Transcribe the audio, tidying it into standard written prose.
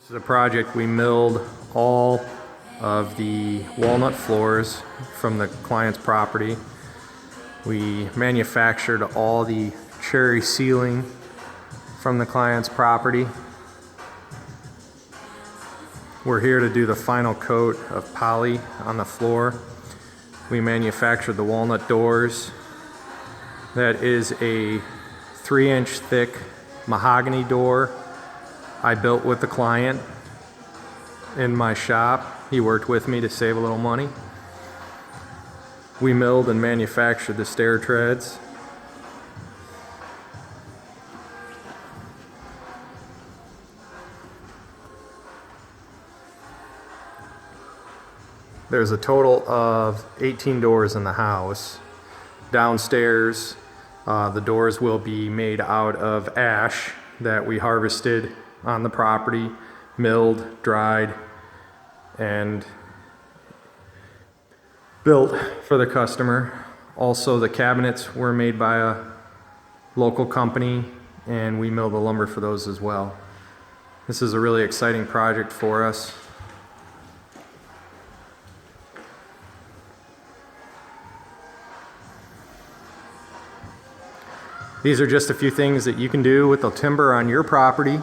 This is a project we milled all of the walnut floors from the client's property. We manufactured all the cherry ceiling from the client's property. We're here to do the final coat of poly on the floor. We manufactured the walnut doors. That is a 3-inch thick mahogany door I built with the client in my shop. He worked with me to save a little money. We milled and manufactured the stair treads. There's a total of 18 doors in the house. Downstairs, the doors will be made out of ash that we harvested on the property, milled, dried, and built for the customer. Also, the cabinets were made by a local company, and we milled the lumber for those as well. This is a really exciting project for us. These are just a few things that you can do with the timber on your property